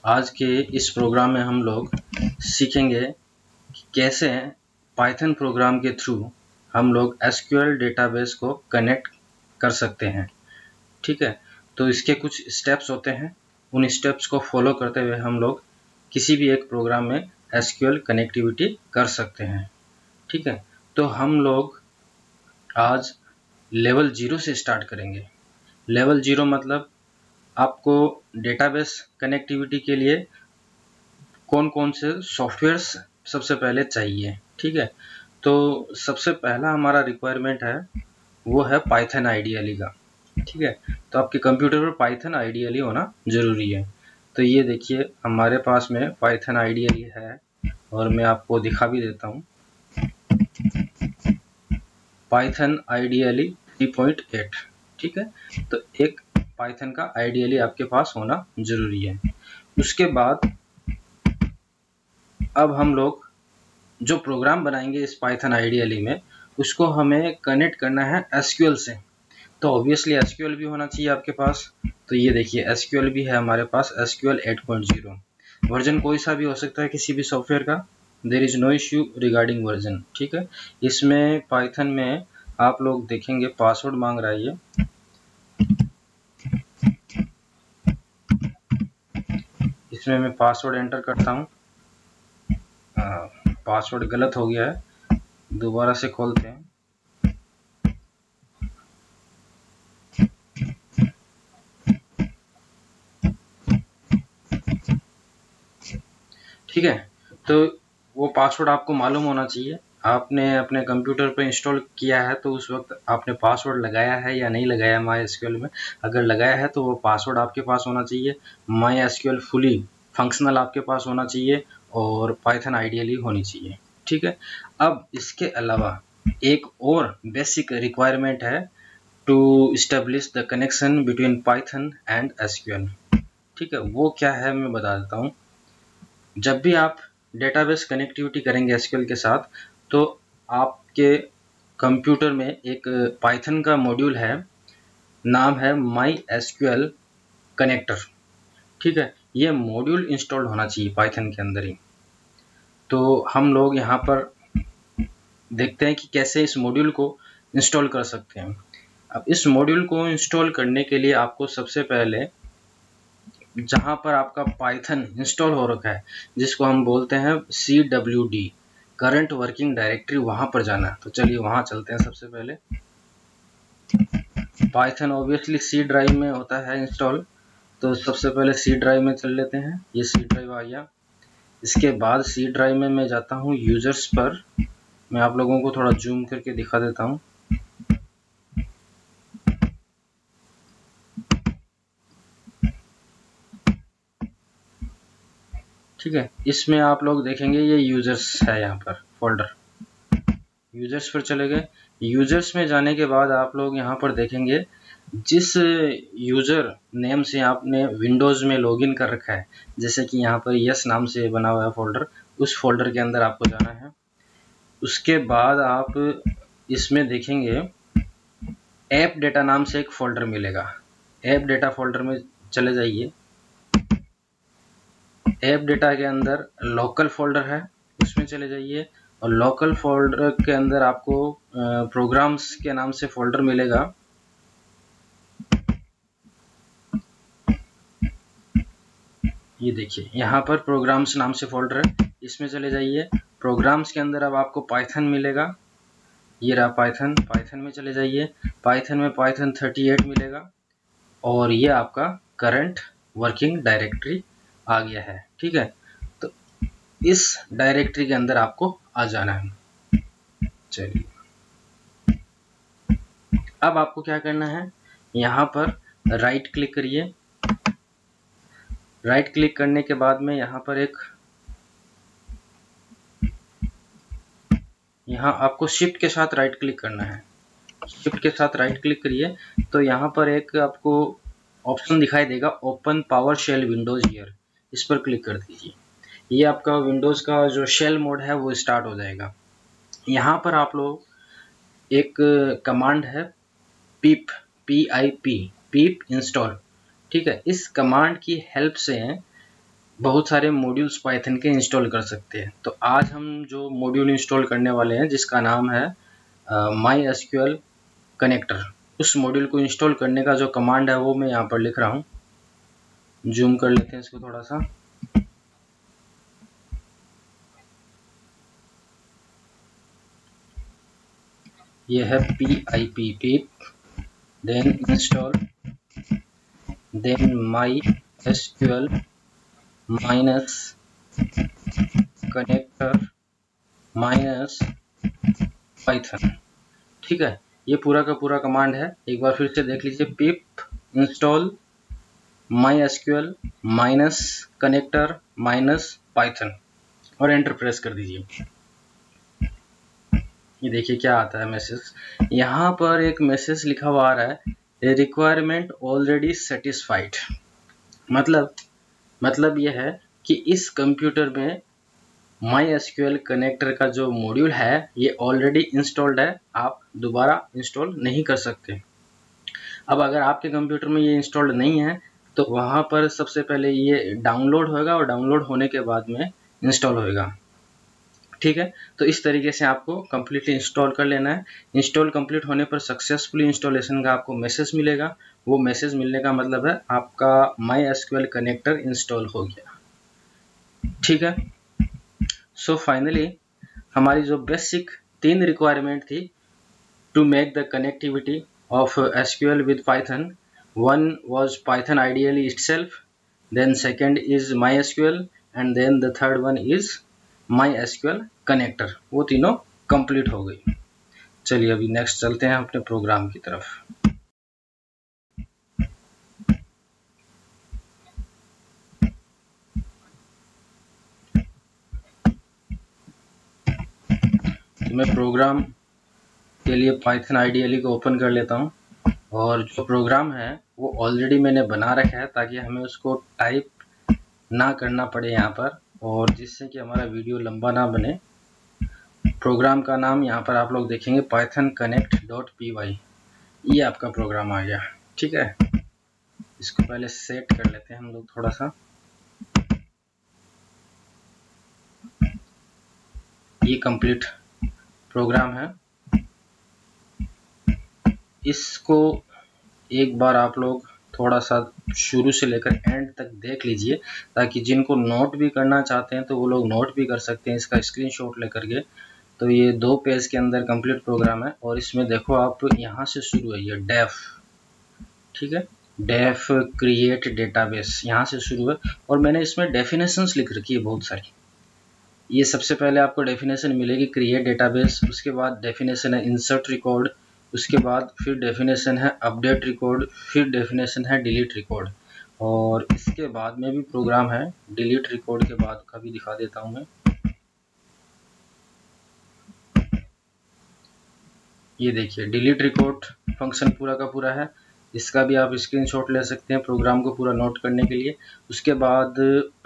आज के इस प्रोग्राम में हम लोग सीखेंगे कि कैसे पाइथन प्रोग्राम के थ्रू हम लोग एसक्यूएल डेटाबेस को कनेक्ट कर सकते हैं। ठीक है, तो इसके कुछ स्टेप्स होते हैं, उन स्टेप्स को फॉलो करते हुए हम लोग किसी भी एक प्रोग्राम में एसक्यूएल कनेक्टिविटी कर सकते हैं। ठीक है, तो हम लोग आज लेवल 0 से स्टार्ट करेंगे। लेवल 0 मतलब आपको डेटाबेस कनेक्टिविटी के लिए कौन कौन से सॉफ्टवेयर्स सबसे पहले चाहिए। ठीक है, तो सबसे पहला हमारा रिक्वायरमेंट है वो है पाइथन आइडियली का। ठीक है, तो आपके कंप्यूटर पर पाइथन आइडियली होना ज़रूरी है। तो ये देखिए हमारे पास में पाइथन आइडियली है और मैं आपको दिखा भी देता हूँ। Python ideally 3.8। ठीक है, तो एक पाइथन का आइडियली आपके पास होना ज़रूरी है। उसके बाद अब हम लोग जो प्रोग्राम बनाएंगे इस पाइथन आइडियली में, उसको हमें कनेक्ट करना है एसक्यूएल से। तो ऑब्वियसली एसक्यूएल भी होना चाहिए आपके पास। तो ये देखिए एसक्यूएल भी है हमारे पास, एसक्यूएल 8.0। वर्जन कोई सा भी हो सकता है किसी भी सॉफ्टवेयर का, there is no issue regarding version. ठीक है, इसमें पाइथन में आप लोग देखेंगे पासवर्ड मांग रहा है ये। इसमें मैं पासवर्ड एंटर करता हूँ। पासवर्ड गलत हो गया है, दोबारा से खोलते हैं। ठीक है, तो वो पासवर्ड आपको मालूम होना चाहिए। आपने अपने कंप्यूटर पे इंस्टॉल किया है तो उस वक्त आपने पासवर्ड लगाया है या नहीं लगाया माई एसक्यूएल में। अगर लगाया है तो वो पासवर्ड आपके पास होना चाहिए। माई एसक्यूएल फुली फंक्शनल आपके पास होना चाहिए और पाइथन आइडियली होनी चाहिए। ठीक है, अब इसके अलावा एक और बेसिक रिक्वायरमेंट है to establish the connection between Python and SQL. ठीक है, वो क्या है मैं बता देता हूँ। जब भी आप डेटाबेस कनेक्टिविटी करेंगे एसक्यूएल के साथ, तो आपके कंप्यूटर में एक पाइथन का मॉड्यूल है, नाम है माई एसक्यूएल कनेक्टर। ठीक है, ये मॉड्यूल इंस्टॉल होना चाहिए पाइथन के अंदर ही। तो हम लोग यहाँ पर देखते हैं कि कैसे इस मॉड्यूल को इंस्टॉल कर सकते हैं। अब इस मॉड्यूल को इंस्टॉल करने के लिए आपको सबसे पहले जहाँ पर आपका पाइथन इंस्टॉल हो रखा है, जिसको हम बोलते हैं CWD करंट वर्किंग डायरेक्टरी, वहाँ पर जाना है। तो चलिए वहाँ चलते हैं। सबसे पहले पाइथन ऑब्वियसली C ड्राइव में होता है इंस्टॉल, तो सबसे पहले C ड्राइव में चल लेते हैं। ये C ड्राइव आ गया। इसके बाद C ड्राइव में मैं जाता हूँ यूजर्स पर। मैं आप लोगों को थोड़ा जूम करके दिखा देता हूँ। ठीक है, इसमें आप लोग देखेंगे ये यूजर्स है, यहाँ पर फोल्डर। यूजर्स पर चले गए। यूजर्स में जाने के बाद आप लोग यहाँ पर देखेंगे जिस यूजर नेम से आपने विंडोज़ में लॉगिन कर रखा है, जैसे कि यहाँ पर यस नाम से बना हुआ है फोल्डर, उस फोल्डर के अंदर आपको जाना है। उसके बाद आप इसमें देखेंगे ऐप डेटा नाम से एक फोल्डर मिलेगा। ऐप डेटा फोल्डर में चले जाइए। ऐप डेटा के अंदर लोकल फोल्डर है, उसमें चले जाइए और लोकल फोल्डर के अंदर आपको प्रोग्राम्स के नाम से फोल्डर मिलेगा। ये देखिए यहाँ पर प्रोग्राम्स नाम से फोल्डर है, इसमें चले जाइए। प्रोग्राम्स के अंदर अब आपको पाइथन मिलेगा। ये रहा पाइथन। पाइथन में चले जाइए। पाइथन में पाइथन 38 मिलेगा और ये आपका करंट वर्किंग डायरेक्टरी आ गया है। ठीक है, तो इस डायरेक्टरी के अंदर आपको आ जाना है। चलिए, अब आपको क्या करना है, यहाँ पर राइट क्लिक करिए। राइट क्लिक करने के बाद में यहाँ पर यहाँ आपको शिफ्ट के साथ राइट क्लिक करना है। शिफ्ट के साथ राइट क्लिक करिए तो यहाँ पर एक आपको ऑप्शन दिखाई देगा, open PowerShell Windows here. इस पर क्लिक कर दीजिए। ये आपका विंडोज का जो शेल मोड है वो स्टार्ट हो जाएगा। यहाँ पर आप लोग एक कमांड है pip PIP इंस्टॉल। ठीक है, इस कमांड की हेल्प से बहुत सारे मॉड्यूल्स पाइथन के इंस्टॉल कर सकते हैं। तो आज हम जो मॉड्यूल इंस्टॉल करने वाले हैं जिसका नाम है MySQL कनेक्टर, उस मॉड्यूल को इंस्टॉल करने का जो कमांड है वो मैं यहाँ पर लिख रहा हूँ। जूम कर लेते हैं इसको थोड़ा सा। ये है pip, then install, then MySQL minus connector minus Python. ठीक है, ये पूरा का पूरा कमांड है। एक बार फिर से देख लीजिए, पिप install MySQL minus connector minus Python और एंटर प्रेस कर दीजिए। ये देखिए क्या आता है मैसेज। यहाँ पर एक मैसेज लिखा हुआ आ रहा है, रिक्वायरमेंट ऑलरेडी सेटिस्फाइड। मतलब ये है कि इस कंप्यूटर में MySQL कनेक्टर का जो मॉड्यूल है ये ऑलरेडी इंस्टॉल्ड है, आप दोबारा इंस्टॉल नहीं कर सकते। अब अगर आपके कंप्यूटर में ये इंस्टॉल्ड नहीं है तो वहाँ पर सबसे पहले ये डाउनलोड होगा और डाउनलोड होने के बाद में इंस्टॉल होगा। ठीक है, तो इस तरीके से आपको कम्प्लीटली इंस्टॉल कर लेना है। इंस्टॉल कंप्लीट होने पर सक्सेसफुली इंस्टॉलेशन का आपको मैसेज मिलेगा। वो मैसेज मिलने का मतलब है आपका MySQL कनेक्टर इंस्टॉल हो गया। ठीक है, सो फाइनली हमारी जो बेसिक 3 रिक्वायरमेंट थी to make the connectivity of SQL with Python. One was Python ideally itself, then second is MySQL, and then the third one is MySQL connector. वो तीनों complete हो गई। चलिए अभी नेक्स्ट चलते हैं अपने प्रोग्राम की तरफ। तो मैं प्रोग्राम के लिए Python ideally को ओपन कर लेता हूँ और जो प्रोग्राम है वो ऑलरेडी मैंने बना रखा है ताकि हमें उसको टाइप ना करना पड़े यहाँ पर, और जिससे कि हमारा वीडियो लंबा ना बने। प्रोग्राम का नाम यहाँ पर आप लोग देखेंगे python-connect.py, ये आपका प्रोग्राम आ गया। ठीक है, इसको पहले सेट कर लेते हैं हम लोग थोड़ा सा। ये कंप्लीट प्रोग्राम है। इसको एक बार आप लोग थोड़ा सा शुरू से लेकर एंड तक देख लीजिए ताकि जिनको नोट भी करना चाहते हैं तो वो लोग नोट भी कर सकते हैं इसका स्क्रीनशॉट लेकर के। तो ये 2 पेज के अंदर कंप्लीट प्रोग्राम है और इसमें देखो आप यहाँ से शुरू है ये डेफ। ठीक है, डेफ क्रिएट डेटाबेस, यहाँ से शुरू है और मैंने इसमें डेफिनेशंस लिख रखी है बहुत सारी। ये सबसे पहले आपको डेफिनेशन मिलेगी क्रिएट डेटाबेस, उसके बाद डेफिनेशन है इंसर्ट रिकॉर्ड, उसके बाद फिर डेफिनेशन है अपडेट रिकॉर्ड, फिर डेफिनेशन है डिलीट रिकॉर्ड, और इसके बाद में भी प्रोग्राम है डिलीट रिकॉर्ड के बाद का भी दिखा देता हूं मैं। ये देखिए डिलीट रिकॉर्ड फंक्शन पूरा का पूरा है, इसका भी आप स्क्रीनशॉट ले सकते हैं प्रोग्राम को पूरा नोट करने के लिए। उसके बाद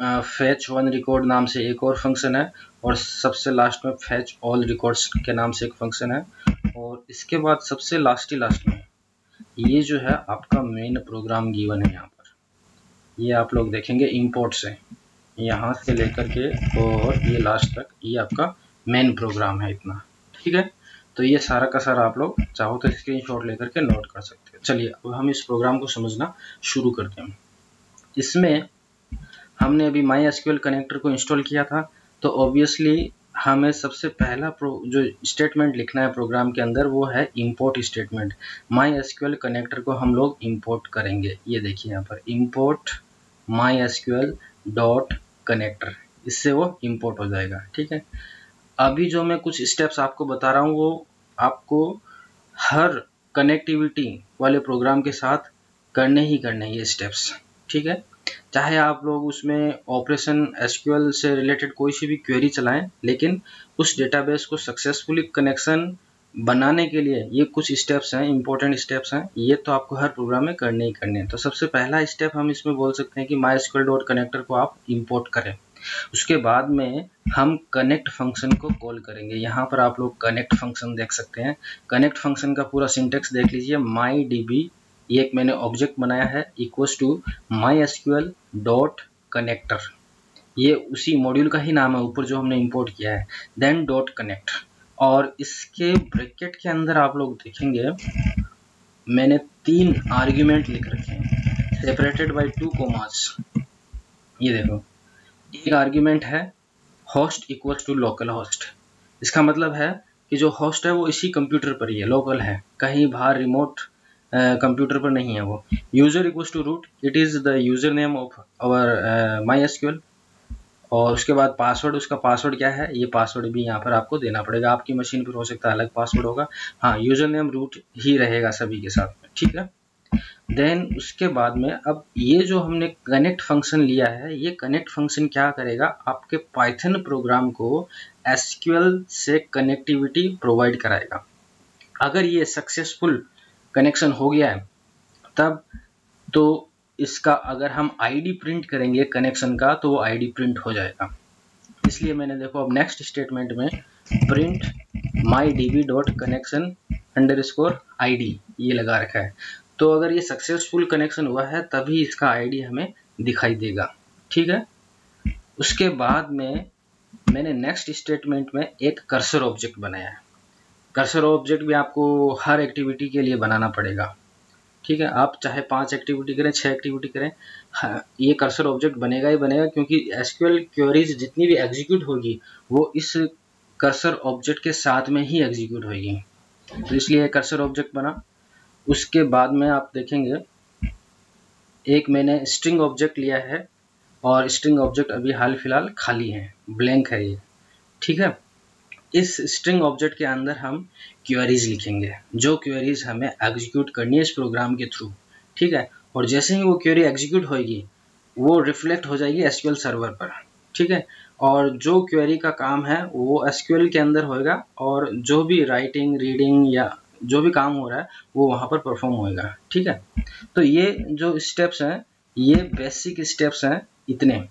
फेच वन रिकॉर्ड नाम से एक और फंक्शन है और सबसे लास्ट में फेच ऑल रिकॉर्ड्स के नाम से एक फंक्शन है, और इसके बाद सबसे लास्ट में ये जो है आपका मेन प्रोग्राम गिवन है। यहाँ पर ये आप लोग देखेंगे इंपोर्ट से यहाँ से लेकर के और ये लास्ट तक ये आपका मेन प्रोग्राम है इतना। ठीक है, तो ये सारा का सारा आप लोग चाहो तो स्क्रीनशॉट लेकर के नोट कर सकते हैं। चलिए अब हम इस प्रोग्राम को समझना शुरू करते हैं। इसमें हमने अभी MySQL कनेक्टर को इंस्टॉल किया था, तो ऑब्वियसली हमें सबसे पहला जो स्टेटमेंट लिखना है प्रोग्राम के अंदर वो है इंपोर्ट स्टेटमेंट। MySQL कनेक्टर को हम लोग इंपोर्ट करेंगे। ये देखिए यहाँ पर इंपोर्ट MySQL डॉट कनेक्टर, इससे वो इंपोर्ट हो जाएगा। ठीक है, अभी जो मैं कुछ स्टेप्स आपको बता रहा हूँ वो आपको हर कनेक्टिविटी वाले प्रोग्राम के साथ करने ही करने ये स्टेप्स। ठीक है, चाहे आप लोग उसमें ऑपरेशन SQL से रिलेटेड कोई सी भी क्वेरी चलाएं, लेकिन उस डेटाबेस को सक्सेसफुली कनेक्शन बनाने के लिए ये कुछ स्टेप्स हैं, इंपॉर्टेंट स्टेप्स हैं, ये तो आपको हर प्रोग्राम में करने ही करने हैं। तो सबसे पहला स्टेप हम इसमें बोल सकते हैं कि MySQL डॉट कनेक्टर को आप इंपोर्ट करें। उसके बाद में हम कनेक्ट फंक्शन को कॉल करेंगे। यहाँ पर आप लोग कनेक्ट फंक्शन देख सकते हैं। कनेक्ट फंक्शन का पूरा सिंटेक्स देख लीजिए, mydb ये एक मैंने ऑब्जेक्ट बनाया है equals to MySQL dot connector. ये उसी मॉड्यूल का ही नाम है ऊपर जो हमने इंपोर्ट किया है। देन डॉट कनेक्ट, और इसके ब्रैकेट के अंदर आप लोग देखेंगे मैंने 3 आर्ग्यूमेंट लिख रखे हैं सेपरेटेड बाय 2 कॉमास। ये देखो, एक आर्ग्यूमेंट है host equals to local host. इसका मतलब है कि जो होस्ट है वो इसी कंप्यूटर पर ही है, लोकल है, कहीं बाहर रिमोट कंप्यूटर पर नहीं है वो। User equals to root, it is the user name of our MySQL। और उसके बाद पासवर्ड, उसका पासवर्ड क्या है, ये पासवर्ड भी यहाँ पर आपको देना पड़ेगा। आपकी मशीन पर हो सकता है अलग पासवर्ड होगा, हाँ यूजर नेम रूट ही रहेगा सभी के साथ में, ठीक है। देन उसके बाद में अब ये जो हमने कनेक्ट फंक्शन लिया है, ये कनेक्ट फंक्शन क्या करेगा, आपके पाइथन प्रोग्राम को एसक्यूएल से कनेक्टिविटी प्रोवाइड कराएगा। अगर ये सक्सेसफुल कनेक्शन हो गया है तब तो इसका अगर हम आईडी प्रिंट करेंगे कनेक्शन का तो वो आईडी प्रिंट हो जाएगा। इसलिए मैंने देखो अब नेक्स्ट स्टेटमेंट में प्रिंट mydb.connection_id ये लगा रखा है। तो अगर ये सक्सेसफुल कनेक्शन हुआ है तभी इसका आईडी हमें दिखाई देगा, ठीक है। उसके बाद में मैंने नेक्स्ट स्टेटमेंट में एक कर्सर ऑब्जेक्ट बनाया है। कर्सर ऑब्जेक्ट भी आपको हर एक्टिविटी के लिए बनाना पड़ेगा, ठीक है। आप चाहे 5 एक्टिविटी करें, 6 एक्टिविटी करें, हाँ, ये कर्सर ऑब्जेक्ट बनेगा ही बनेगा, क्योंकि एसक्यूएल क्वेरीज जितनी भी एग्जीक्यूट होगी वो इस कर्सर ऑब्जेक्ट के साथ में ही एग्जीक्यूट होगी। तो इसलिए कर्सर ऑब्जेक्ट बना। उसके बाद में आप देखेंगे एक मैंने स्ट्रिंग ऑब्जेक्ट लिया है, और स्ट्रिंग ऑब्जेक्ट अभी हाल फिलहाल खाली है, ब्लैंक है ये, ठीक है। इस स्ट्रिंग ऑब्जेक्ट के अंदर हम क्वेरीज लिखेंगे, जो क्वेरीज हमें एग्जीक्यूट करनी है इस प्रोग्राम के थ्रू, ठीक है। और जैसे ही वो क्वेरी एग्जीक्यूट होगी वो रिफ्लेक्ट हो जाएगी एसक्यूएल सर्वर पर, ठीक है। और जो क्वेरी का काम है वो एसक्यूएल के अंदर होगा, और जो भी राइटिंग, रीडिंग या जो भी काम हो रहा है वो वहाँ पर परफॉर्म होएगा, ठीक है। तो ये जो स्टेप्स हैं ये बेसिक स्टेप्स हैं इतने।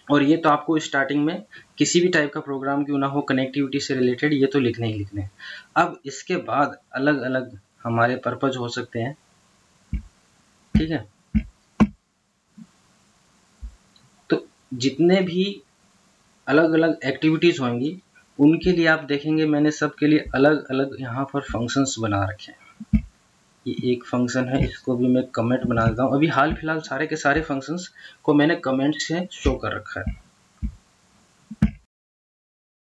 और ये तो आपको स्टार्टिंग में किसी भी टाइप का प्रोग्राम क्यों ना हो कनेक्टिविटी से रिलेटेड, ये तो लिखने ही लिखने। अब इसके बाद अलग अलग हमारे पर्पज हो सकते हैं, ठीक है। तो जितने भी अलग अलग एक्टिविटीज होंगी उनके लिए आप देखेंगे मैंने सबके लिए अलग अलग यहाँ पर फंक्शंस बना रखे हैं। ये एक फंक्शन है, इसको भी मैं कमेंट बना देता हूँ। अभी हाल फिलहाल सारे के सारे फंक्शंस को मैंने कमेंट से शो कर रखा है,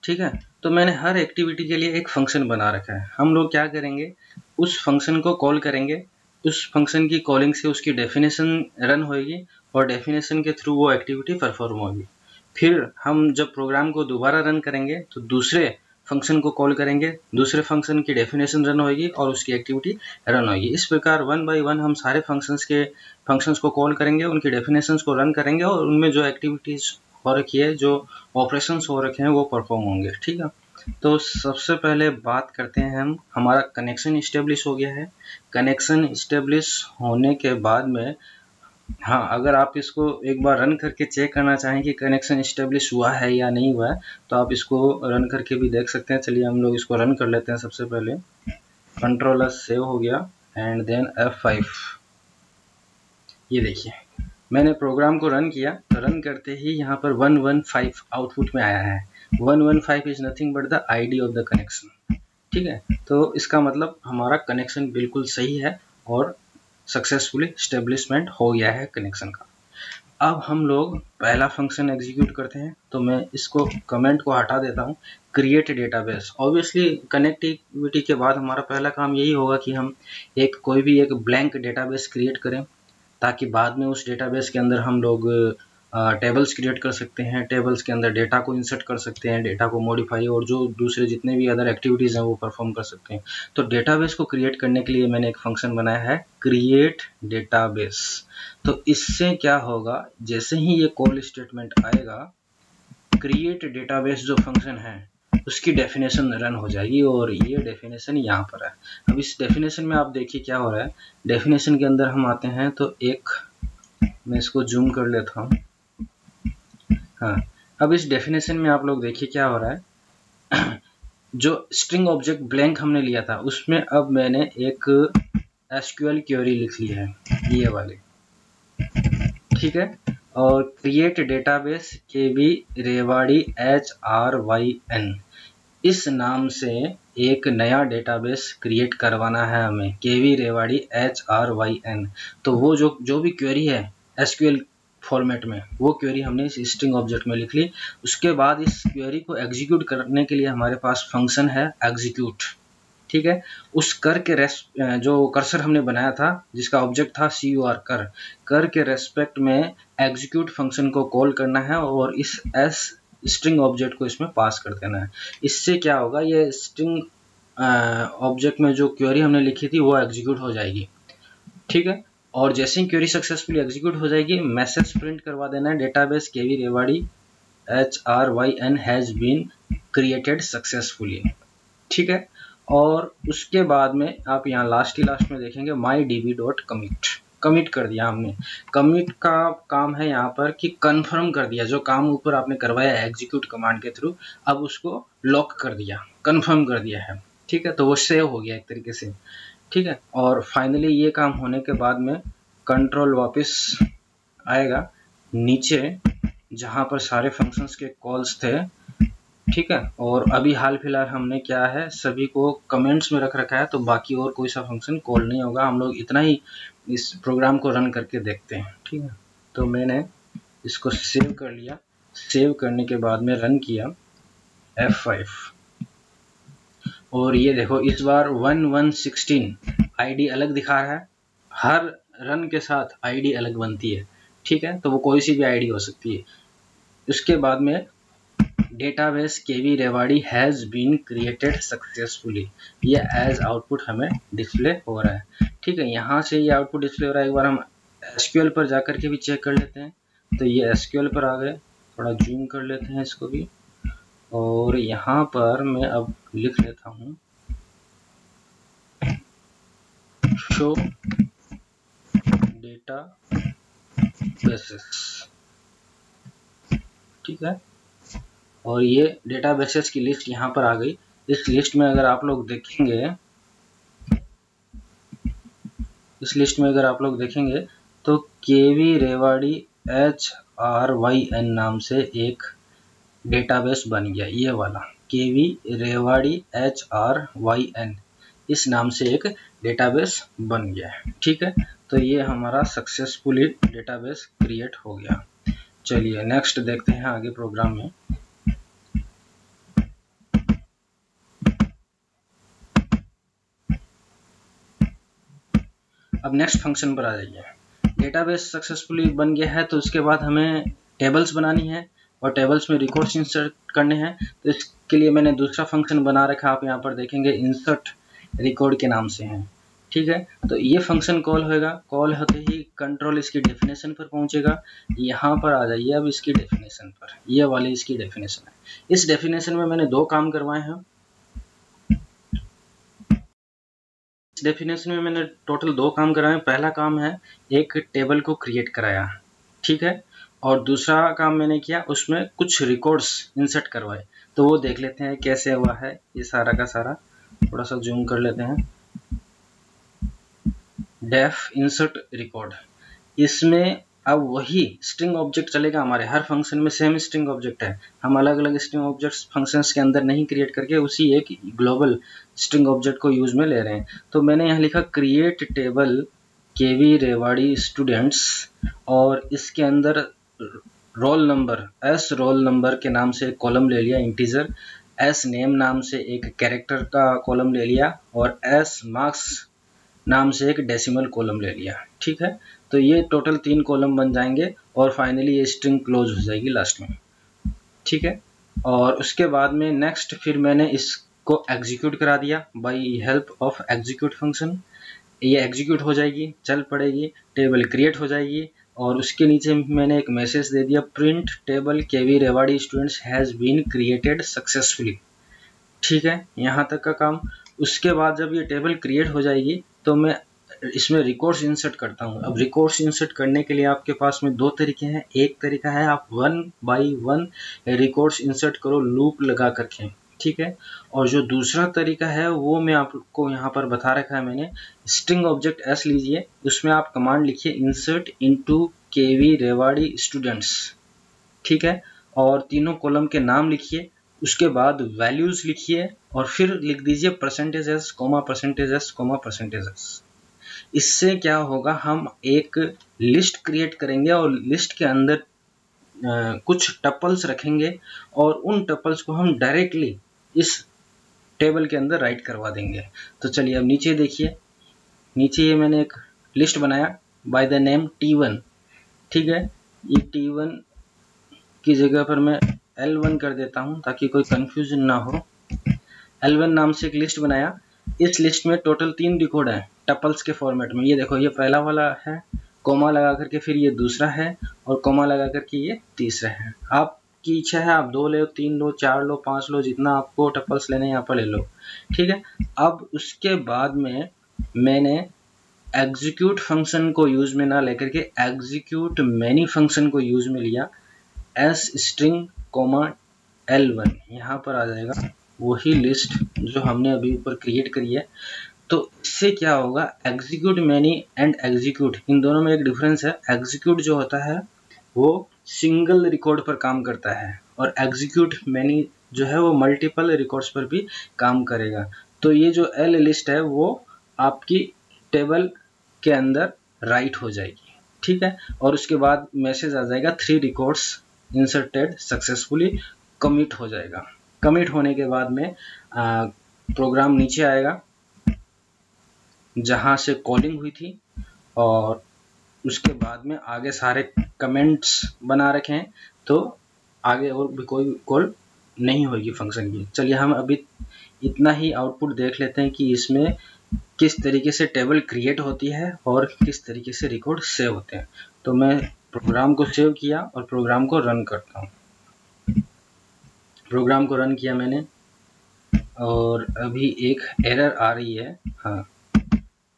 ठीक है। तो मैंने हर एक्टिविटी के लिए एक फंक्शन बना रखा है। हम लोग क्या करेंगे, उस फंक्शन को कॉल करेंगे, उस फंक्शन की कॉलिंग से उसकी डेफिनेशन रन होगी, और डेफिनेशन के थ्रू वो एक्टिविटी परफॉर्म होगी। फिर हम जब प्रोग्राम को दोबारा रन करेंगे तो दूसरे फंक्शन को कॉल करेंगे, दूसरे फंक्शन की डेफिनेशन रन होगी और उसकी एक्टिविटी रन होगी। इस प्रकार 1 बाय 1 हम सारे फंक्शंस को कॉल करेंगे, उनकी डेफिनेशंस को रन करेंगे, और उनमें जो एक्टिविटीज हो रखी है, जो ऑपरेशंस हो रखे हैं वो परफॉर्म होंगे, ठीक है। तो सबसे पहले बात करते हैं हम, हमारा कनेक्शन इस्टेब्लिश हो गया है। कनेक्शन इस्टेब्लिश होने के बाद में हाँ, अगर आप इसको एक बार रन करके चेक करना चाहें कि कनेक्शन इस्टेब्लिश हुआ है या नहीं हुआ है तो आप इसको रन करके भी देख सकते हैं। चलिए हम लोग इसको रन कर लेते हैं। सबसे पहले कंट्रोल सेव हो गया एंड देन F5। ये देखिए मैंने प्रोग्राम को रन किया, तो रन करते ही यहाँ पर 115 आउटपुट में आया है। 115 is nothing but the ID of the connection, ठीक है। तो इसका मतलब हमारा कनेक्शन बिल्कुल सही है और सक्सेसफुली स्टेब्लिशमेंट हो गया है कनेक्शन का। अब हम लोग पहला फंक्शन एग्जीक्यूट करते हैं, तो मैं इसको कमेंट को हटा देता हूँ। क्रिएट डेटाबेस, ऑब्वियसली कनेक्टिविटी के बाद हमारा पहला काम यही होगा कि हम कोई भी एक ब्लैंक डेटाबेस क्रिएट करें, ताकि बाद में उस डेटाबेस के अंदर हम लोग टेबल्स क्रिएट कर सकते हैं, टेबल्स के अंदर डेटा को इंसर्ट कर सकते हैं, डेटा को मॉडिफाई और जो दूसरे जितने भी अदर एक्टिविटीज़ हैं वो परफॉर्म कर सकते हैं। तो डेटाबेस को क्रिएट करने के लिए मैंने एक फंक्शन बनाया है क्रिएट डेटाबेस। तो इससे क्या होगा, जैसे ही ये कॉल स्टेटमेंट आएगा, क्रिएट डेटाबेस जो फंक्शन है उसकी डेफिनेशन रन हो जाएगी, और ये डेफिनेशन यहाँ पर है। अब इस डेफिनेशन में आप देखिए क्या हो रहा है। डेफिनेशन के अंदर हम आते हैं तो मैं इसको जूम कर लेता हूँ। हाँ, अब इस डेफिनेशन में आप लोग देखिए क्या हो रहा है। जो स्ट्रिंग ऑब्जेक्ट ब्लैंक हमने लिया था उसमें अब मैंने एक एसक्यूएल क्वेरी लिख ली है, ये वाली, ठीक है। और create database KV Rewari HRYN, इस नाम से एक नया डेटाबेस क्रिएट करवाना है हमें, केवी रेवाड़ी HRYN। तो वो जो भी क्वेरी है एसक्यूएल फॉर्मेट में, वो क्वेरी हमने इस स्ट्रिंग ऑब्जेक्ट में लिख ली। उसके बाद इस क्वेरी को एग्जीक्यूट करने के लिए हमारे पास फंक्शन है एग्जीक्यूट, ठीक है। उस कर के जो कर्सर हमने बनाया था जिसका ऑब्जेक्ट था CUR कर के रेस्पेक्ट में एग्जीक्यूट फंक्शन को कॉल करना है और इस स्ट्रिंग ऑब्जेक्ट को इसमें पास कर देना है। इससे क्या होगा, ये स्ट्रिंग ऑब्जेक्ट में जो क्वेरी हमने लिखी थी वो एग्जीक्यूट हो जाएगी, ठीक है। और जैसे ही क्वेरी सक्सेसफुली एग्जीक्यूट हो जाएगी, मैसेज प्रिंट करवा देना है, database KV Rewari HRYN has been created successfully, ठीक है। और उसके बाद में आप यहाँ लास्ट में देखेंगे mydb.commit, कमिट कर दिया हमने। कमिट का काम है यहाँ पर कि कंफर्म कर दिया, जो काम ऊपर आपने करवाया एग्जीक्यूट कमांड के थ्रू, अब उसको लॉक कर दिया, कंफर्म कर दिया है, ठीक है। तो वो सेव हो गया एक तरीके से, ठीक है। और फाइनली ये काम होने के बाद में कंट्रोल वापस आएगा नीचे जहाँ पर सारे फंक्शंस के कॉल्स थे, ठीक है। और अभी हाल फिलहाल हमने क्या है, सभी को कमेंट्स में रख रखा है, तो बाकी और कोई सा फंक्शन कॉल नहीं होगा। हम लोग इतना ही इस प्रोग्राम को रन करके देखते हैं, ठीक है। तो मैंने इसको सेव कर लिया, सेव करने के बाद में रन किया F5 और ये देखो इस बार 1116 आईडी अलग दिखा रहा है। हर रन के साथ आईडी अलग बनती है, ठीक है। तो वो कोई सी भी आईडी हो सकती है। उसके बाद में database KV Rewari has been created successfully, ये एज आउटपुट हमें डिस्प्ले हो रहा है, ठीक है। यहाँ से ये आउटपुट डिस्प्ले हो रहा है। एक बार हम एसक्यूएल पर जाकर के भी चेक कर लेते हैं। तो ये एसक्यूएल पर आ गए, थोड़ा जूम कर लेते हैं इसको भी, और यहाँ पर मैं अब लिख लेता हूँ शो डेटा बेसिस, ठीक है। और ये डेटाबेसेस की लिस्ट यहाँ पर आ गई। इस लिस्ट में अगर आप लोग देखेंगे, तो केवी रेवाड़ी HRYN नाम से एक डेटाबेस बन गया। ये वाला केवी रेवाड़ी HRYN, इस नाम से एक डेटाबेस बन गया है, ठीक है। तो ये हमारा सक्सेसफुली डेटाबेस क्रिएट हो गया। चलिए नेक्स्ट देखते हैं आगे प्रोग्राम में। अब नेक्स्ट फंक्शन पर आ जाइए। डेटाबेस सक्सेसफुली बन गया है, तो उसके बाद हमें टेबल्स बनानी है और टेबल्स में रिकॉर्ड्स इंसर्ट करने हैं। तो इसके लिए मैंने दूसरा फंक्शन बना रखा, आप यहाँ पर देखेंगे इंसर्ट रिकॉर्ड के नाम से है, ठीक है। तो ये फंक्शन कॉल होगा, कॉल होते ही कंट्रोल इसकी डेफिनेशन पर पहुंचेगा। यहाँ पर आ जाइए अब इसकी डेफिनेशन पर, ये वाली इसकी डेफिनेशन है। इस डेफिनेशन में मैंने दो काम करवाए हैं। डेफिनेशन में मैंने टोटल दो काम कराए। पहला काम है एक टेबल को क्रिएट कराया, ठीक है। और दूसरा काम मैंने किया, उसमें कुछ रिकॉर्ड्स इंसर्ट करवाए। तो वो देख लेते हैं कैसे हुआ है ये सारा का सारा। थोड़ा सा जूम कर लेते हैं। डेफ इंसर्ट रिकॉर्ड, इसमें अब वही स्ट्रिंग ऑब्जेक्ट चलेगा हमारे हर फंक्शन में। सेम स्ट्रिंग ऑब्जेक्ट है, हम अलग अलग स्ट्रिंग ऑब्जेक्ट्स फंक्शंस के अंदर नहीं क्रिएट करके उसी एक ग्लोबल स्ट्रिंग ऑब्जेक्ट को यूज में ले रहे हैं। तो मैंने यहाँ लिखा create table KV Rewari students, और इसके अंदर roll number S roll number के नाम से एक कॉलम ले लिया इंटीजर, एस नेम नाम से एक कैरेक्टर का कॉलम ले लिया, और एस मार्क्स नाम से एक डेसिमल कॉलम ले लिया, ठीक है। तो ये टोटल 3 कॉलम बन जाएंगे और फाइनली ये स्ट्रिंग क्लोज हो जाएगी लास्ट में, ठीक है। और उसके बाद में नेक्स्ट फिर मैंने इसको एग्जीक्यूट करा दिया by help of execute function. ये एग्जीक्यूट हो जाएगी, चल पड़ेगी, टेबल क्रिएट हो जाएगी, और उसके नीचे मैंने एक मैसेज दे दिया print table KV Rewari students has been created successfully, ठीक है। यहाँ तक का काम। उसके बाद जब ये टेबल क्रिएट हो जाएगी तो मैं इसमें रिकॉर्ड्स इंसर्ट करता हूँ। अब रिकॉर्ड्स इंसर्ट करने के लिए आपके पास में दो तरीके हैं। एक तरीका है आप 1 बाय 1 रिकॉर्ड्स इंसर्ट करो लूप लगा करके, ठीक है। और जो दूसरा तरीका है वो मैं आपको यहाँ पर बता रखा है मैंने, स्ट्रिंग ऑब्जेक्ट एस लीजिए, उसमें आप कमांड लिखिए इंसर्ट इनटू केवी रेवाड़ी स्टूडेंट्स, ठीक है, और तीनों कॉलम के नाम लिखिए, उसके बाद वैल्यूज लिखिए और फिर लिख दीजिए percentage s comma percentage s comma percentage s. इससे क्या होगा, हम एक लिस्ट क्रिएट करेंगे और लिस्ट के अंदर कुछ टपल्स रखेंगे और उन टपल्स को हम डायरेक्टली इस टेबल के अंदर राइट करवा देंगे। तो चलिए अब नीचे देखिए, नीचे ये मैंने एक लिस्ट बनाया बाय द नेम T1, ठीक है। ये T1 की जगह पर मैं L1 कर देता हूं ताकि कोई कंफ्यूजन ना हो। L1 नाम से एक लिस्ट बनाया, इस लिस्ट में टोटल 3 रिकॉर्ड है टपल्स के फॉर्मेट में। ये देखो, ये पहला वाला है, कोमा लगा करके, फिर ये दूसरा है और कोमा लगा करके ये तीसरा है। आपकी इच्छा है, आप 2 लो, 3 लो, 4 लो, 5 लो, जितना आपको टपल्स लेने यहाँ पर ले लो, ठीक है। अब उसके बाद में मैंने एग्जीक्यूट फंक्शन को यूज में ना लेकर के एग्जीक्यूट मैनी फंक्शन को यूज में लिया, एस स्ट्रिंग कोमा L1 यहाँ पर आ जाएगा वही लिस्ट जो हमने अभी ऊपर क्रिएट करी है। तो इससे क्या होगा, एग्जीक्यूट मैनी एंड एग्जीक्यूट, इन दोनों में एक डिफरेंस है। एग्जीक्यूट जो होता है वो सिंगल रिकॉर्ड पर काम करता है और एग्जीक्यूट मैनी जो है वो मल्टीपल रिकॉर्ड्स पर भी काम करेगा। तो ये जो एल लिस्ट है वो आपकी टेबल के अंदर राइट हो जाएगी, ठीक है। और उसके बाद मैसेज आ जाएगा 3 रिकॉर्ड्स इंसर्टेड सक्सेसफुली, कमिट हो जाएगा। कमिट होने के बाद में प्रोग्राम नीचे आएगा जहां से कॉलिंग हुई थी और उसके बाद में आगे सारे कमेंट्स बना रखे हैं, तो आगे और भी कोई कॉल नहीं होगी फंक्शन की। चलिए हम अभी इतना ही आउटपुट देख लेते हैं कि इसमें किस तरीके से टेबल क्रिएट होती है और किस तरीके से रिकॉर्ड सेव होते हैं। तो मैं प्रोग्राम को सेव किया और प्रोग्राम को रन करता हूँ। प्रोग्राम को रन किया मैंने और अभी एक एरर आ रही है, हाँ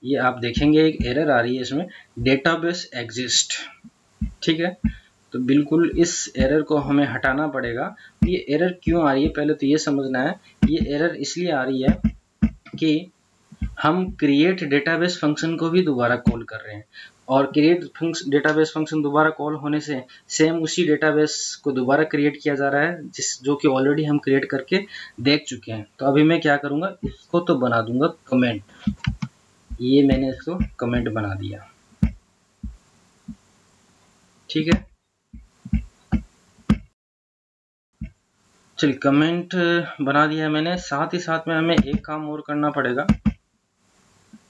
ये आप देखेंगे एक एरर आ रही है इसमें, डेटाबेस एग्जिस्ट, ठीक है। तो बिल्कुल इस एरर को हमें हटाना पड़ेगा। ये एरर क्यों आ रही है पहले तो ये समझना है। ये एरर इसलिए आ रही है कि हम क्रिएट डेटाबेस फंक्शन को भी दोबारा कॉल कर रहे हैं और क्रिएट डेटाबेस फंक्शन दोबारा कॉल होने से सेम उसी डेटाबेस को दोबारा क्रिएट किया जा रहा है जो कि ऑलरेडी हम क्रिएट करके देख चुके हैं। तो अभी मैं क्या करूंगा, इसको तो बना दूंगा कमेंट, ये मैंने इसको कमेंट बना दिया, ठीक है। चलिए कमेंट बना दिया मैंने, साथ ही साथ में हमें एक काम और करना पड़ेगा।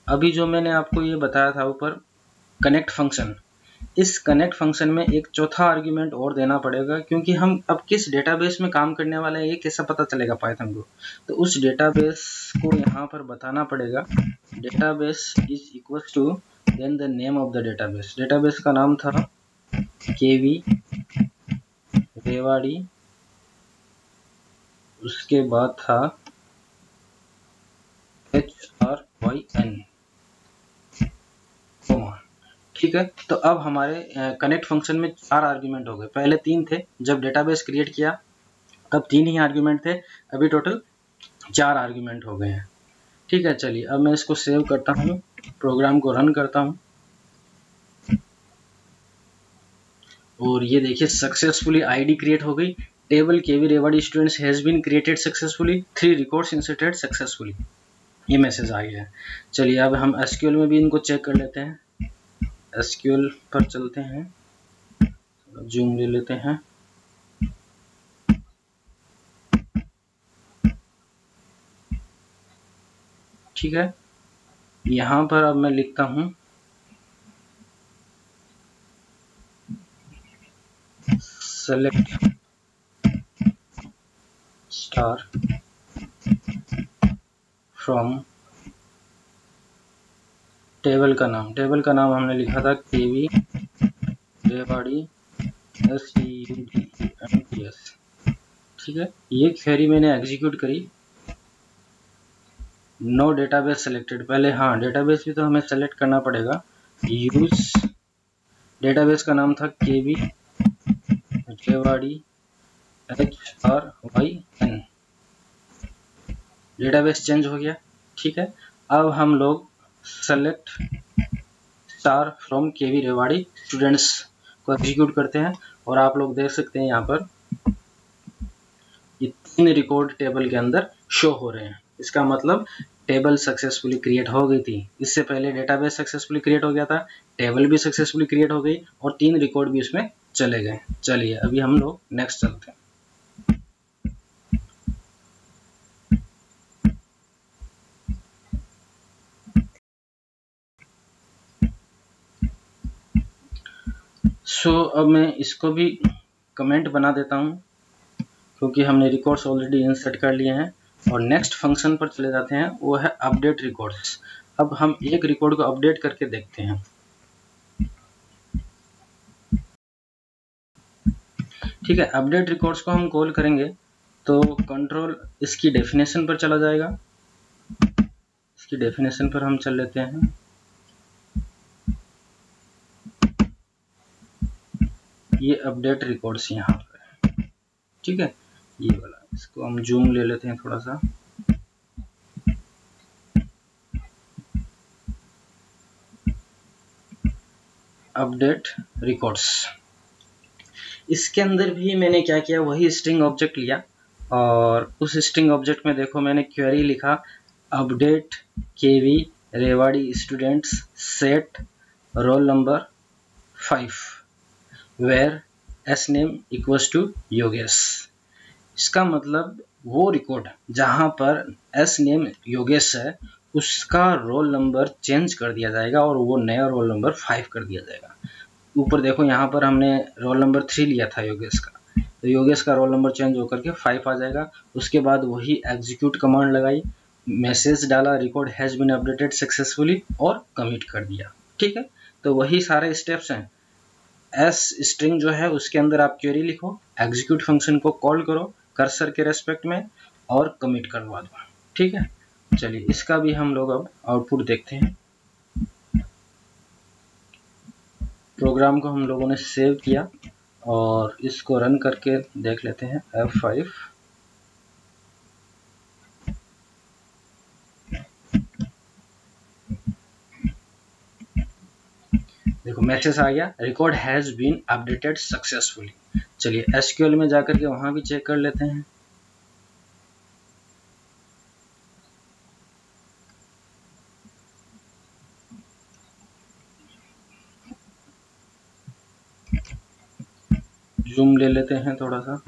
अभी जो मैंने आपको ये बताया था ऊपर कनेक्ट फंक्शन, इस कनेक्ट फंक्शन में एक चौथा आर्ग्यूमेंट और देना पड़ेगा, क्योंकि हम अब किस डेटाबेस में काम करने वाले हैं ये कैसे पता चलेगा पाइथन को। तो उस डेटाबेस को यहाँ पर बताना पड़ेगा, database is equal to then the name of the database. डेटाबेस का नाम था केवी रेवाड़ी, उसके बाद था HRYN, ठीक है। तो अब हमारे कनेक्ट फंक्शन में 4 आर्ग्यूमेंट हो गए, पहले 3 थे जब डेटाबेस क्रिएट किया तब 3 ही आर्ग्यूमेंट थे, अभी टोटल 4 आर्ग्यूमेंट हो गए हैं, ठीक है। चलिए अब मैं इसको सेव करता हूँ, प्रोग्राम को रन करता हूँ और ये देखिए सक्सेसफुली आईडी क्रिएट हो गई, table KV Rewari students has been created successfully, 3 records inserted successfully, ये मैसेज आ गया है। चलिए अब हम एसक्यूएल में भी इनको चेक कर लेते हैं। एसक्यूएल पर चलते हैं, जूम ले लेते हैं, ठीक है। यहाँ पर अब मैं लिखता हूँ सेलेक्ट स्टार फ्रॉम, टेबल का नाम हमने लिखा था केवी रेवाड़ी STUDENTS, ठीक है। ये क्वेरी मैंने एग्जीक्यूट करी, नो डेटाबेस सेलेक्टेड, पहले हाँ डेटाबेस भी तो हमें सेलेक्ट करना पड़ेगा। यूज डेटाबेस का नाम था KV Rewari HRYN, database change हो गया। ठीक है, अब हम लोग select star from KV Rewari students को एग्जीक्यूट करते हैं और आप लोग देख सकते हैं यहाँ पर ये 3 रिकॉर्ड टेबल के अंदर शो हो रहे हैं। इसका मतलब टेबल सक्सेसफुली क्रिएट हो गई थी। इससे पहले डेटाबेस सक्सेसफुली क्रिएट हो गया था, टेबल भी सक्सेसफुली क्रिएट हो गई और 3 रिकॉर्ड भी उसमें चले गए। चलिए अभी हम लोग नेक्स्ट चलते हैं। अब मैं इसको भी कमेंट बना देता हूँ क्योंकि हमने रिकॉर्ड्स ऑलरेडी इंसर्ट कर लिए हैं। और नेक्स्ट फंक्शन पर चले जाते हैं, वो है अपडेट रिकॉर्ड्स। अब हम एक रिकॉर्ड को अपडेट करके देखते हैं। ठीक है, अपडेट रिकॉर्ड्स को हम कॉल करेंगे तो कंट्रोल इसकी डेफिनेशन पर चला जाएगा। इसकी डेफिनेशन पर हम चल लेते हैं। ये अपडेट रिकॉर्ड्स यहाँ पर, ठीक है, ये वाला, इसको हम जूम ले लेते हैं थोड़ा सा। अपडेट रिकॉर्ड्स, इसके अंदर भी मैंने क्या किया, वही स्ट्रिंग ऑब्जेक्ट लिया और उस स्ट्रिंग ऑब्जेक्ट में देखो मैंने क्वेरी लिखा update KV Rewari students set roll number 5 where s name equals to Yogesh. इसका मतलब वो रिकॉर्ड जहां पर एस नेम योगेश है उसका रोल नंबर चेंज कर दिया जाएगा और वो नया रोल नंबर 5 कर दिया जाएगा। ऊपर देखो यहाँ पर हमने रोल नंबर 3 लिया था योगेश का, तो योगेश का रोल नंबर चेंज होकर के 5 आ जाएगा। उसके बाद वही एग्जीक्यूट कमांड लगाई, मैसेज डाला record has been updated successfully और कमिट कर दिया। ठीक है, तो वही सारे स्टेप्स हैं। एस स्ट्रिंग जो है उसके अंदर आप क्वेरी लिखो, एग्जीक्यूट फंक्शन को कॉल करो कर्सर के रेस्पेक्ट में और कमिट करवा दो। ठीक है, चलिए इसका भी हम लोग अब आउटपुट देखते हैं। प्रोग्राम को हम लोगों ने सेव किया और इसको रन करके देख लेते हैं। F5 देखो मैसेज आ गया record has been updated successfully. चलिए SQL में जाकर के वहां भी चेक कर लेते हैं। जूम ले लेते हैं थोड़ा सा।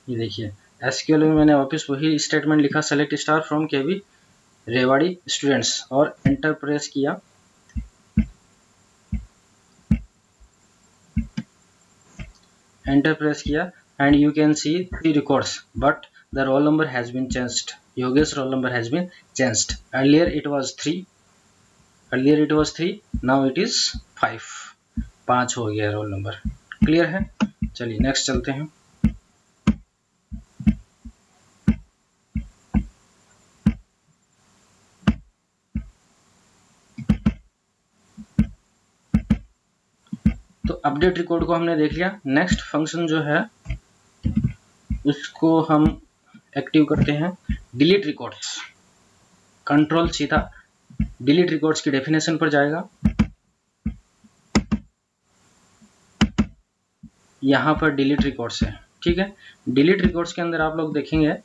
ये देखिए SQL में मैंने वापस वही स्टेटमेंट लिखा select star from KV Rewari students और एंटर प्रेस किया। एंटर प्रेस किया and you can see 3 records but the roll number has been changed. Yogesh roll number has been changed. Earlier it was 3, now it is 5 हो गया roll number. Clear है, चलिए next चलते हैं। तो update record को हमने देख लिया। नेक्स्ट फंक्शन जो है उसको हम एक्टिव करते हैं डिलीट रिकॉर्ड्स। कंट्रोल सीधा डिलीट रिकॉर्ड्स की डेफिनेशन पर जाएगा। यहाँ पर डिलीट रिकॉर्ड्स है। ठीक है, डिलीट रिकॉर्ड्स के अंदर आप लोग देखेंगे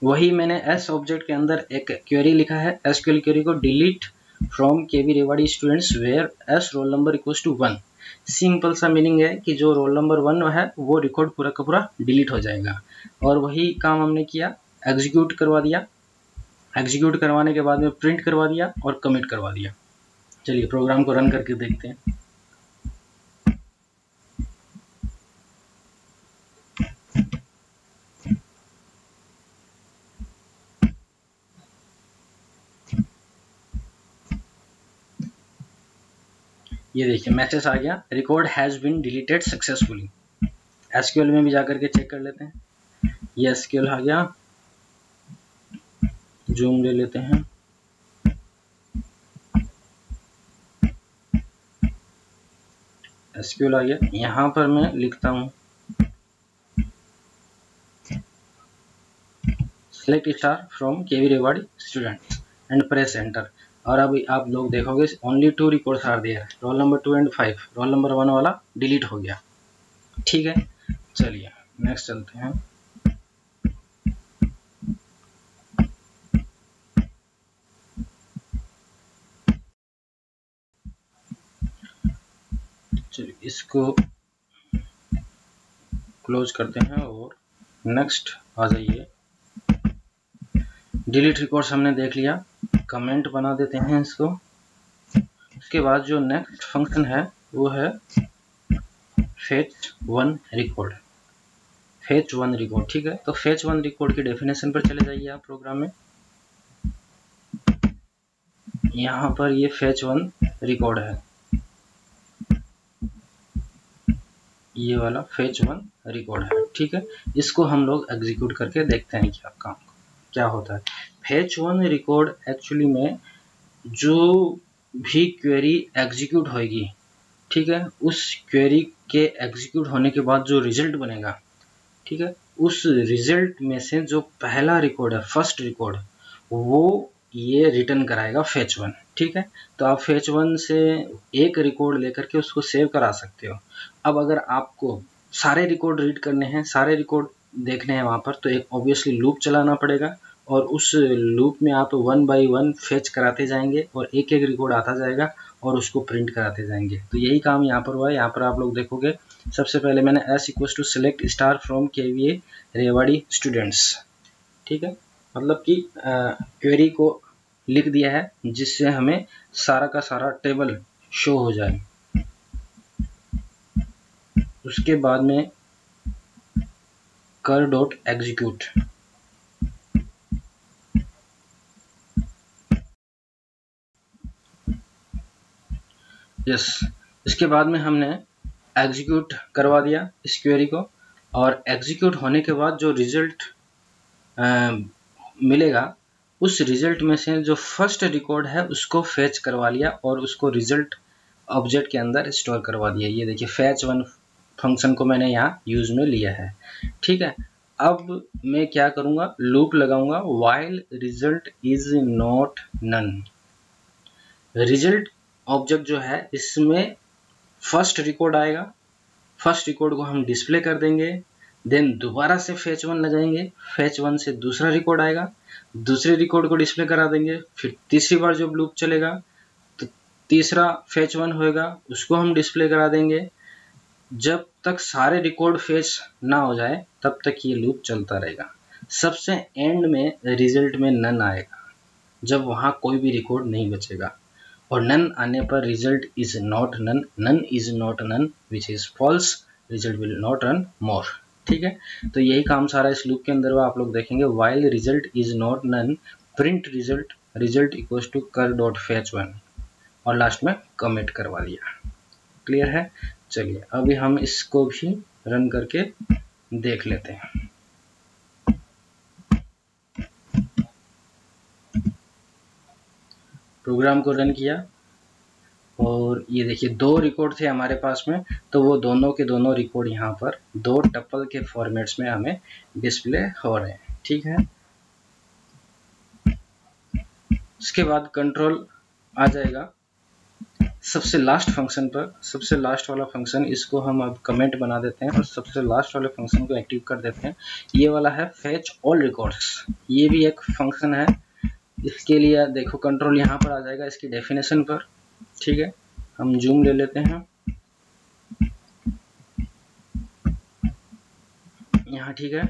वही मैंने एस ऑब्जेक्ट के अंदर एक क्वेरी लिखा है एसक्यूएल क्वेरी को delete from KV Rewari students where s roll number equals to 1। Simple सा मीनिंग है कि जो रोल नंबर 1 है वो रिकॉर्ड पूरा का पूरा डिलीट हो जाएगा और वही काम हमने किया, एग्जीक्यूट करवा दिया। एग्जीक्यूट करवाने के बाद में प्रिंट करवा दिया और कमिट करवा दिया। चलिए प्रोग्राम को रन करके देखते हैं। ये देखिए मैसेज आ गया record has been deleted successfully. SQL में भी जाकर के चेक कर लेते हैं। ये एसक्यूएल आ गया, जूम ले लेते हैं। एसक्यूएल आ गया। यहाँ पर मैं लिखता हूँ select star from KV Rewari students and press enter. और अब आप लोग देखोगे only 2 records are there, roll number 2 and 5। Roll number 1 वाला डिलीट हो गया। ठीक है, चलिए नेक्स्ट चलते हैं। चलिए इसको क्लोज करते हैं और नेक्स्ट आ जाइए। डिलीट रिकॉर्ड्स हमने देख लिया, कमेंट बना देते हैं इसको। उसके बाद जो नेक्स्ट फंक्शन है वो है fetch one record. Fetch one record, ठीक है। तो फेच वन रिकॉर्ड की डेफिनेशन पर चले जाइए आप प्रोग्राम में। यहाँ पर ये फेच वन रिकॉर्ड है, ये वाला फेच वन रिकॉर्ड है, ठीक है। इसको हम लोग एग्जीक्यूट करके देखते हैं क्या काम क्या होता है। फेच वन रिकॉर्ड एक्चुअली में जो भी क्वेरी एग्जीक्यूट होगी, ठीक है, उस क्वेरी के एग्जीक्यूट होने के बाद जो रिजल्ट बनेगा, ठीक है, उस रिजल्ट में से जो पहला रिकॉर्ड है, फर्स्ट रिकॉर्ड, वो ये रिटर्न कराएगा फेच वन, ठीक है। तो आप फेच वन से एक रिकॉर्ड लेकर के उसको सेव करा सकते हो। अब अगर आपको सारे रिकॉर्ड रीड करने हैं, सारे रिकॉर्ड देखने हैं वहाँ पर, तो एक ऑब्वियसली लूप चलाना पड़ेगा और उस लूप में आप 1 बाय 1 फेच कराते जाएंगे और एक एक रिकॉर्ड आता जाएगा और उसको प्रिंट कराते जाएंगे। तो यही काम यहाँ पर हुआ है। यहाँ पर आप लोग देखोगे सबसे पहले मैंने s equals to select star from KV Rewari students, ठीक है, मतलब कि क्वेरी को लिख दिया है जिससे हमें सारा का सारा टेबल शो हो जाए। उसके बाद में कर डॉट एग्जीक्यूट, यस, इसके बाद में हमने एग्जीक्यूट करवा दिया इस क्वेरी को और एग्जीक्यूट होने के बाद जो रिजल्ट मिलेगा उस रिजल्ट में से जो फर्स्ट रिकॉर्ड है उसको फेच करवा लिया और उसको रिजल्ट ऑब्जेक्ट के अंदर स्टोर करवा दिया। ये देखिए फेच वन फंक्शन को मैंने यहाँ यूज में लिया है, ठीक है। अब मैं क्या करूँगा, लूप लगाऊंगा while result is not none. Result object जो है इसमें फर्स्ट रिकॉर्ड आएगा, फर्स्ट रिकॉर्ड को हम डिस्प्ले कर देंगे, देन दोबारा से फेच वन लगाएंगे, फेच वन से दूसरा रिकॉर्ड आएगा, दूसरे रिकॉर्ड को डिस्प्ले करा देंगे, फिर तीसरी बार जब लूप चलेगा तो तीसरा फेच वन होएगा, उसको हम डिस्प्ले करा देंगे। जब तक सारे रिकॉर्ड फेच ना हो जाए तब तक ये लूप चलता रहेगा। सबसे एंड में रिजल्ट में नन आएगा जब वहां कोई भी रिकॉर्ड नहीं बचेगा और नन आने पर result is not none, none is not none which is false, result will not run more, ठीक है। तो यही काम सारा इस लूप के अंदर आप लोग देखेंगे। While result is not none print result, result equals to cur dot fetch one और लास्ट में कमिट करवा दिया। क्लियर है। चलिए अभी हम इसको भी रन करके देख लेते हैं। प्रोग्राम को रन किया और ये देखिए 2 रिकॉर्ड थे हमारे पास में, तो वो दोनों के दोनों रिकॉर्ड यहाँ पर 2 टपल के फॉर्मेट्स में हमें डिस्प्ले हो रहे हैं, ठीक है। इसके बाद कंट्रोल आ जाएगा सबसे लास्ट फंक्शन पर, सबसे लास्ट वाला फंक्शन, इसको हम अब कमेंट बना देते हैं और सबसे लास्ट वाले फंक्शन को एक्टिव कर देते हैं। ये वाला है फेच ऑल रिकॉर्ड्स, ये भी एक फंक्शन है। इसके लिए देखो कंट्रोल यहाँ पर आ जाएगा इसकी डेफिनेशन पर, ठीक है। हम जूम ले लेते हैं यहाँ, ठीक है।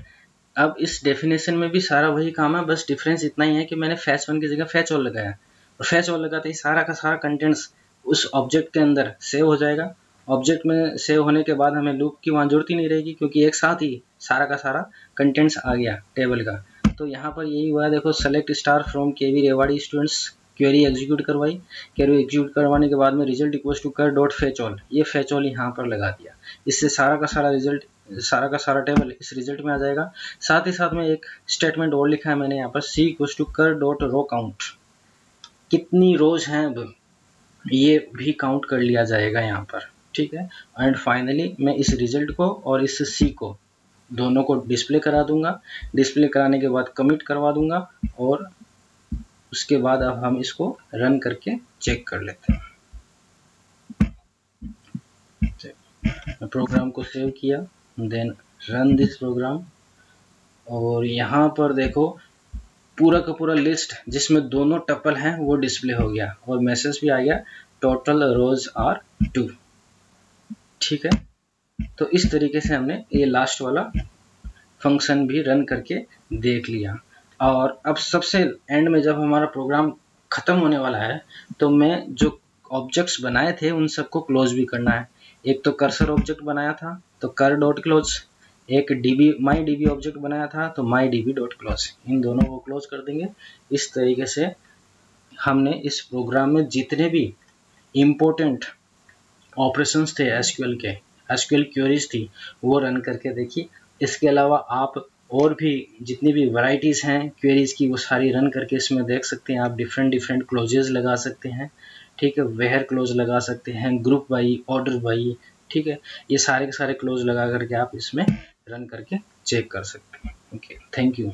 अब इस डेफिनेशन में भी सारा वही काम है, बस डिफरेंस इतना ही है कि मैंने फेच वन की जगह फेच ऑल लगाया और फेच ऑल लगाते ही सारा का सारा कंटेंट्स उस ऑब्जेक्ट के अंदर सेव हो जाएगा। ऑब्जेक्ट में सेव होने के बाद हमें लूप की वहाँ जरूरत ही नहीं रहेगी क्योंकि एक साथ ही सारा का सारा कंटेंट्स आ गया टेबल का। तो यहाँ पर यही हुआ है, देखो select star from KV Rewari students, query execute करवाई, क्वेरी एग्जीक्यूट करवाने के बाद में result equals to cur dot fetch all, ये फेच ऑल यहाँ पर लगा दिया। इससे सारा का सारा रिजल्ट, सारा का सारा टेबल इस रिजल्ट में आ जाएगा। साथ ही साथ में एक स्टेटमेंट और लिखा है मैंने यहाँ पर, सी equals to cur dot row count, कितनी रोज हैं अब ये भी काउंट कर लिया जाएगा यहाँ पर, ठीक है। एंड फाइनली मैं इस रिजल्ट को और इस सी को दोनों को डिस्प्ले करा दूंगा। डिस्प्ले कराने के बाद कमिट करवा दूंगा और उसके बाद अब हम इसको रन करके चेक कर लेते हैं। प्रोग्राम को सेव किया, देन रन दिस प्रोग्राम, और यहाँ पर देखो पूरा का पूरा लिस्ट जिसमें दोनों टपल हैं वो डिस्प्ले हो गया और मैसेज भी आ गया टोटल रोज आर 2। ठीक है, तो इस तरीके से हमने ये लास्ट वाला फंक्शन भी रन करके देख लिया। और अब सबसे एंड में जब हमारा प्रोग्राम ख़त्म होने वाला है तो मैं जो ऑब्जेक्ट्स बनाए थे उन सबको क्लोज भी करना है। एक तो कर्सर ऑब्जेक्ट बनाया था तो कर डॉट क्लोज, एक डीबी माई डीबी ऑब्जेक्ट बनाया था तो माई डीबी डॉट क्लोज, इन दोनों को क्लोज कर देंगे। इस तरीके से हमने इस प्रोग्राम में जितने भी इम्पोर्टेंट ऑपरेशंस थे एसक्यूएल के, एसक्यूएल क्वेरीज थी, वो रन करके देखी। इसके अलावा आप और भी जितनी भी वैरायटीज़ हैं क्वेरीज की वो सारी रन करके इसमें देख सकते हैं। आप डिफरेंट क्लोजेज लगा सकते हैं, ठीक है, वेयर क्लोज लगा सकते हैं, ग्रुप बाई, ऑर्डर बाई, ठीक है, ये सारे के सारे क्लोज लगा करके आप इसमें रन करके चेक कर सकते हैं। Okay, thank you.